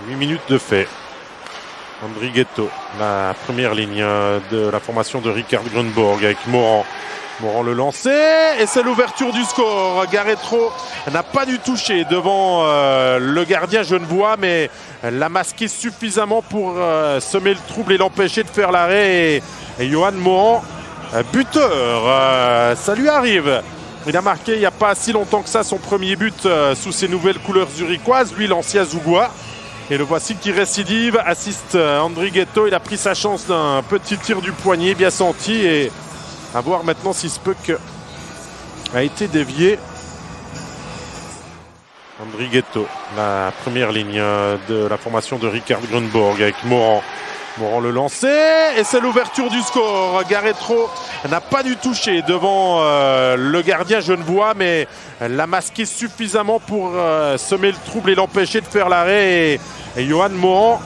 8 minutes de fait. Andrighetto, la première ligne de la formation de Rikard Grönborg avec Morand. Morand le lancer et c'est l'ouverture du score. Garetro n'a pas dû toucher devant le gardien genevois, mais l'a masqué suffisamment pour semer le trouble et l'empêcher de faire l'arrêt. Et Johan Morand, buteur, ça lui arrive. Il a marqué il n'y a pas si longtemps que ça son premier but sous ses nouvelles couleurs zurichoises, lui l'ancien Zougois. Et le voici qui récidive, assiste Andrighetto. Il a pris sa chance d'un petit tir du poignet bien senti. Et à voir maintenant si ce puck a été dévié. Andrighetto, la première ligne de la formation de Rikard Grönborg avec Morand. Morand le lancer et c'est l'ouverture du score. Garetro n'a pas dû toucher devant le gardien genevois, mais l'a masqué suffisamment pour semer le trouble et l'empêcher de faire l'arrêt. Et Johan Morand,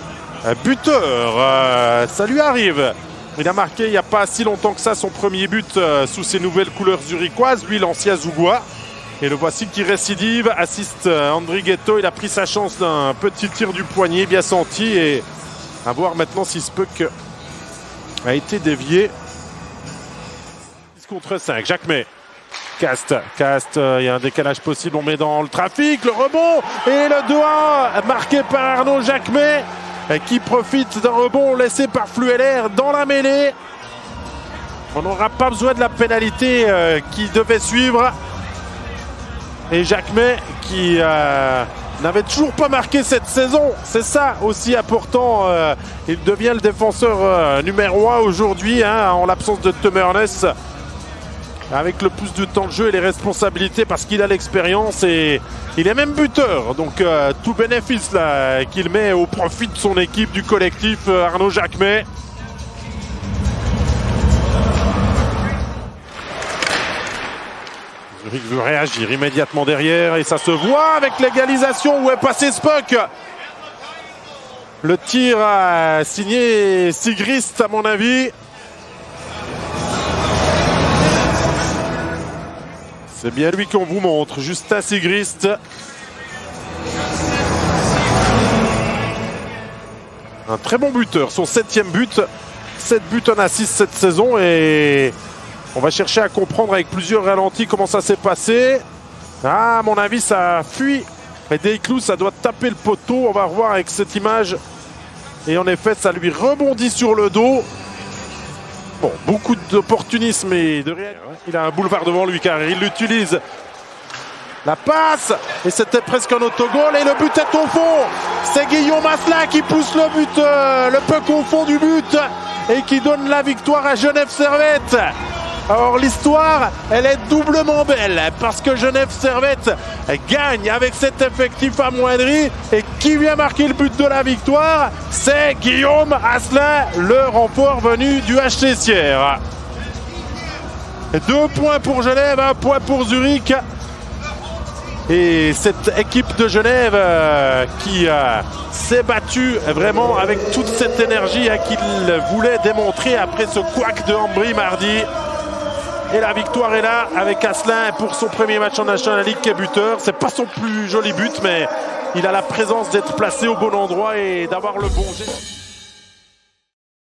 buteur, ça lui arrive. Il a marqué il n'y a pas si longtemps que ça son premier but sous ses nouvelles couleurs zurichoises, lui l'ancien Zougois. Et le voici qui récidive, assiste Andrighetto. Il a pris sa chance d'un petit tir du poignet bien senti. Et à voir maintenant si ce puck a été dévié. 10 contre 5, Jacquemet. Cast, il y a un décalage possible, on met dans le trafic, le rebond et le 2-1 marqué par Arnaud Jacquemet qui profite d'un rebond laissé par Flueller dans la mêlée. On n'aura pas besoin de la pénalité qui devait suivre. Et Jacquemet qui n'avait toujours pas marqué cette saison, c'est ça aussi important. Il devient le défenseur numéro 1 aujourd'hui en l'absence de Temernes. Avec le plus de temps de jeu et les responsabilités parce qu'il a l'expérience et il est même buteur. Donc tout bénéfice qu'il met au profit de son équipe, du collectif Arnaud Jacquemet. Zurich veut réagir immédiatement derrière et ça se voit avec l'égalisation. Où est passé ce puck? Le tir signé Sigrist à mon avis. C'est bien lui qu'on vous montre, Justin Sigrist. Un très bon buteur, son 7e but. 7 buts en assist cette saison et on va chercher à comprendre avec plusieurs ralentis comment ça s'est passé. Ah, à mon avis, ça fuit. Mais Desclous, ça doit taper le poteau. On va revoir avec cette image. Et en effet, ça lui rebondit sur le dos. Bon, beaucoup d'opportunisme et de réel. Il a un boulevard devant lui car il l'utilise. La passe et c'était presque un autogol et le but est au fond. C'est Guillaume Asselin qui pousse le puck au fond du but et qui donne la victoire à Genève Servette. Alors l'histoire, elle est doublement belle parce que Genève Servette gagne avec cet effectif amoindri et qui vient marquer le but de la victoire, c'est Guillaume Asselin, le renfort venu du HC Sierre. 2 points pour Genève, 1 point pour Zurich. Et cette équipe de Genève qui s'est battue vraiment avec toute cette énergie qu'il voulait démontrer après ce couac de Ambry mardi. Et la victoire est là avec Asselin pour son premier match en National League qui est buteur. C'est pas son plus joli but, mais il a la présence d'être placé au bon endroit et d'avoir le bon geste.